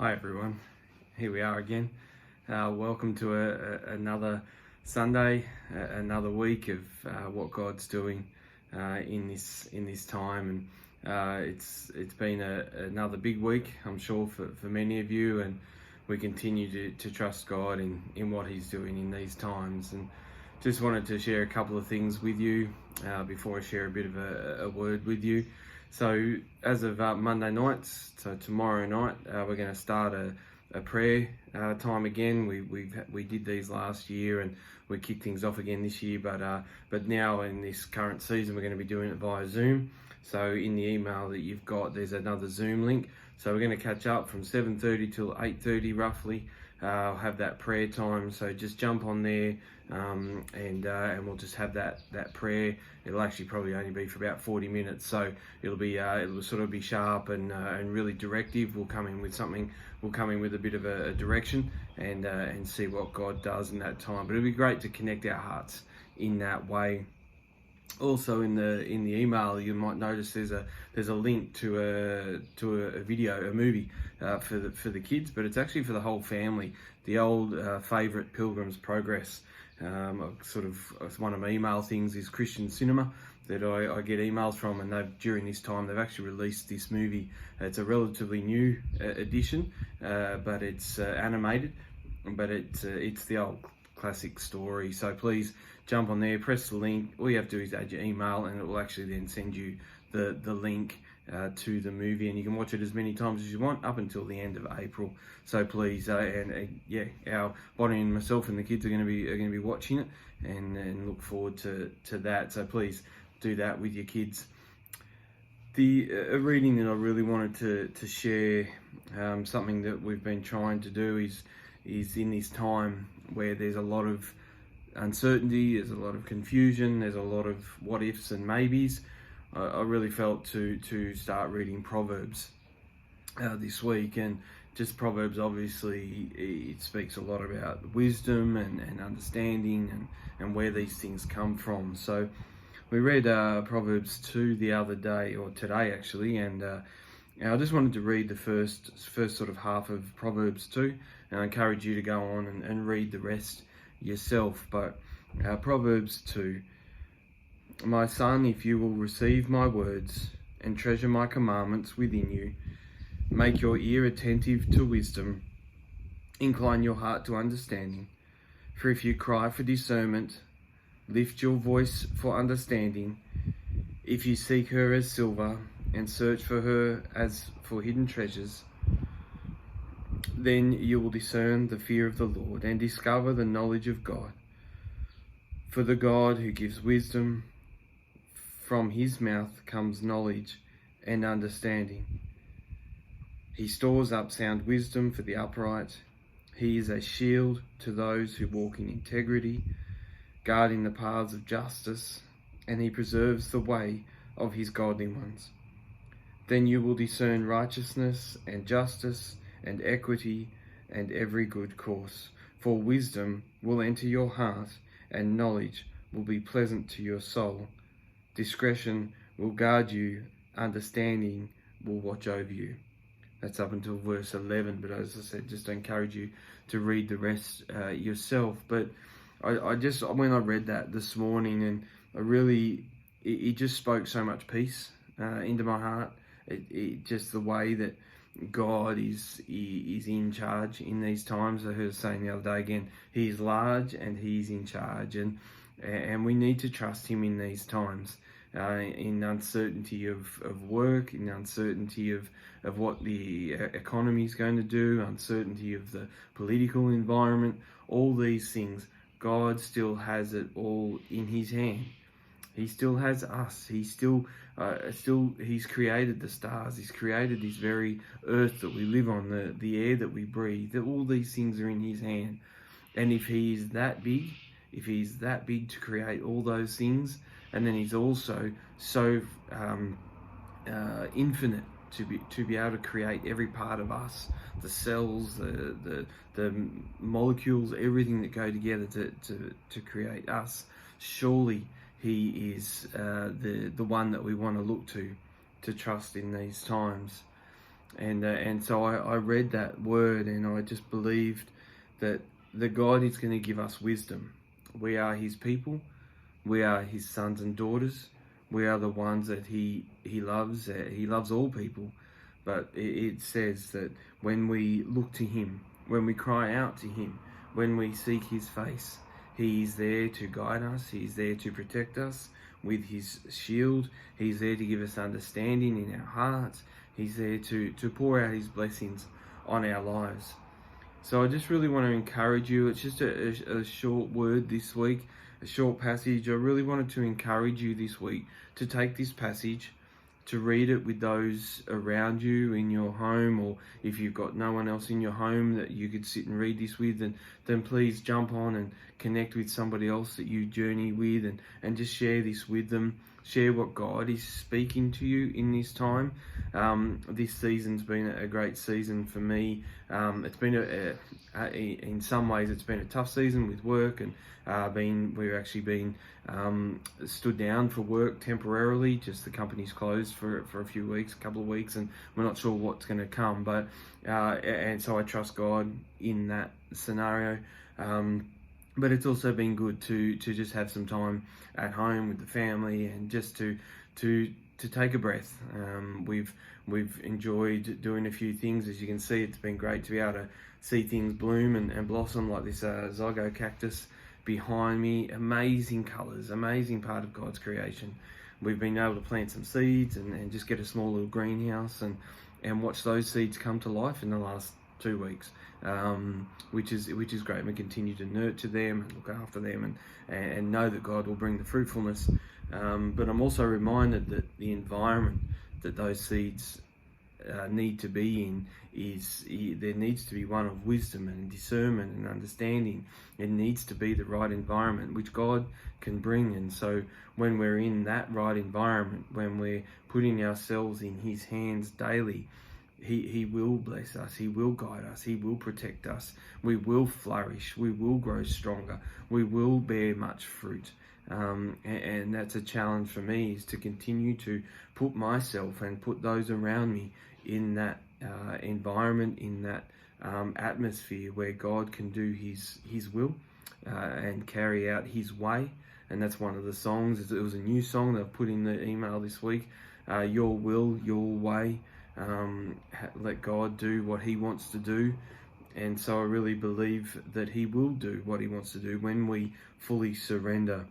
Hi everyone, here we are again. Welcome to another Sunday, another week of what God's doing in this time, and it's been another big week, I'm sure, for many of you, and we continue to trust God in what He's doing in these times. And just wanted to share a couple of things with you before I share a bit of a word with you. So as of Monday nights, so tomorrow night, we're going to start a prayer time again. We did these last year, and we kicked things off again this year. But now in this current season, we're going to be doing it via Zoom. So in the email that you've got, there's another Zoom link. So we're going to catch up from 7:30 till 8:30 roughly. I'll have that prayer time. So just jump on there, and we'll just have that prayer. It'll actually probably only be for about 40 minutes. So it'll sort of be sharp and really directive. We'll come in with something. We'll come in with a bit of a direction and see what God does in that time. But it'll be great to connect our hearts in that way. Also in the email, you might notice there's a link to a video, a movie for the kids, but it's actually for the whole family. The old favourite Pilgrim's Progress. It's one of my email things is Christian Cinema that I get emails from, and during this time they've actually released this movie. It's a relatively new edition, but it's animated, but it's the old classic story. So please jump on there, press the link. All you have to do is add your email, and it will actually then send you the link to the movie, and you can watch it as many times as you want up until the end of April. So please, our Bonnie and myself and the kids are going to be watching it, and look forward to that. So please do that with your kids. The reading that I really wanted to share, something that we've been trying to do is in this time where there's a lot of uncertainty, there's a lot of confusion, there's a lot of what ifs and maybes. I really felt to start reading Proverbs this week, and just Proverbs, obviously it speaks a lot about wisdom and understanding and where these things come from. So we read Proverbs 2 the other day, or today actually, and I just wanted to read the first sort of half of Proverbs 2, and I encourage you to go on and read the rest yourself. But Proverbs 2, my son, if you will receive my words and treasure my commandments within you, make your ear attentive to wisdom, incline your heart to understanding. For if you cry for discernment, lift your voice for understanding. If you seek her as silver and search for her as for hidden treasures, then you will discern the fear of the Lord and discover the knowledge of God. For the God who gives wisdom, from his mouth comes knowledge and understanding. He stores up sound wisdom for the upright. He is a shield to those who walk in integrity, guarding the paths of justice, and he preserves the way of his godly ones. Then you will discern righteousness and justice and equity and every good course. For wisdom will enter your heart, and knowledge will be pleasant to your soul. Discretion will guard you, understanding will watch over you. That's up until verse 11, but as I said, just encourage you to read the rest yourself. But I just, when I read that this morning, and it just spoke so much peace into my heart. It just the way that God is in charge in these times. I heard saying the other day again, he is large and he's in charge, and we need to trust him in these times, in uncertainty of work, in uncertainty of what the economy is going to do, uncertainty of the political environment, all these things. God still has it all in his hand. He still has us. He's he's created the stars. He's created this very earth that we live on, the air that we breathe. All these things are in his hand. And if he's that big to create all those things, and then he's also so infinite to be able to create every part of us, the cells, the molecules, everything that go together to create us. Surely he is the one that we want to look to trust in these times. And so I read that word, and I just believed that God is going to give us wisdom. We are his people. We are his sons and daughters. We are the ones that he loves. He loves all people. But it says that when we look to him, when we cry out to him, when we seek his face, he is there to guide us. He's there to protect us with his shield. He's there to give us understanding in our hearts. He's there to pour out his blessings on our lives. So I just really want to encourage you. It's just a short word this week, a short passage. I really wanted to encourage you this week to take this passage, to read it with those around you in your home, or if you've got no one else in your home that you could sit and read this with, then please jump on and connect with somebody else that you journey with, and just share this with them. Share what God is speaking to you in this time. This season's been a great season for me. It's been in some ways it's been a tough season with work, and we've actually been stood down for work temporarily. Just the company's closed for a couple of weeks, and we're not sure what's going to come. But and so I trust God in that scenario. But it's also been good to just have some time at home with the family, and just to take a breath. We've enjoyed doing a few things. As you can see, it's been great to be able to see things bloom and blossom, like this Zygo cactus behind me. Amazing colours, amazing part of God's creation. We've been able to plant some seeds and just get a small little greenhouse and watch those seeds come to life in the last 2 weeks, which is great. We continue to nurture them and look after them, and know that God will bring the fruitfulness. But I'm also reminded that the environment that those seeds need to be in there needs to be one of wisdom and discernment and understanding. It needs to be the right environment, which God can bring. And so when we're in that right environment, when we're putting ourselves in his hands daily, He will bless us. He will guide us. He will protect us. We will flourish. We will grow stronger. We will bear much fruit. And that's a challenge for me, is to continue to put myself and put those around me in that environment, in that atmosphere where God can do his will and carry out his way. And that's one of the songs. It was a new song that I put in the email this week. Your will, your way. Let God do what he wants to do. And so I really believe that he will do what he wants to do when we fully surrender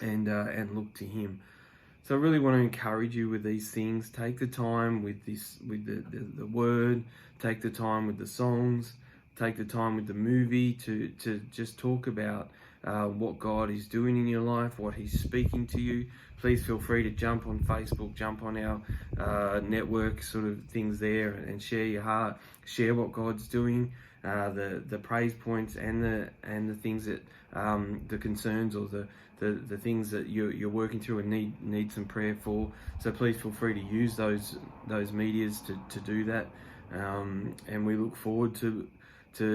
and look to him. So I really want to encourage you with these things. Take the time with the word, take the time with the songs, take the time with the movie to just talk about what God is doing in your life, what he's speaking to you. Please feel free to jump on Facebook, jump on our network sort of things there, and share your heart, share what God's doing, the praise points and the things that the concerns or the things that you're working through and need some prayer for. So please feel free to use those medias to do that, and we look forward to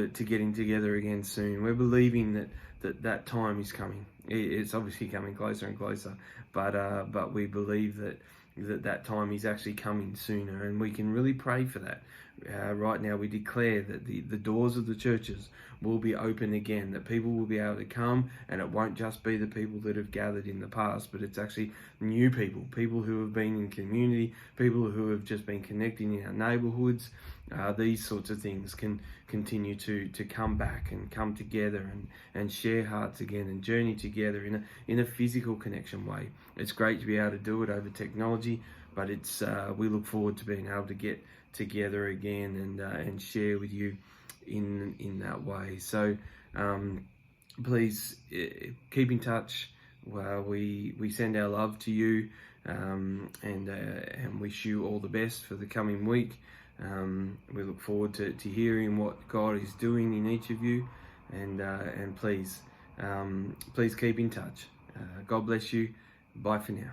getting together again soon. We're believing that time is coming. It's obviously coming closer and closer, but we believe that time is actually coming sooner, and we can really pray for that. Right now we declare that the doors of the churches will be open again, that people will be able to come, and it won't just be the people that have gathered in the past, but it's actually new people who have been in community, people who have just been connecting in our neighbourhoods. These sorts of things can continue to come back and come together and share hearts again and journey together in a physical connection way. It's great to be able to do it over technology, but it's we look forward to being able to get together again and share with you in that way. So please keep in touch. We send our love to you, and wish you all the best for the coming week. We look forward to hearing what God is doing in each of you, and please keep in touch. God bless you. Bye for now.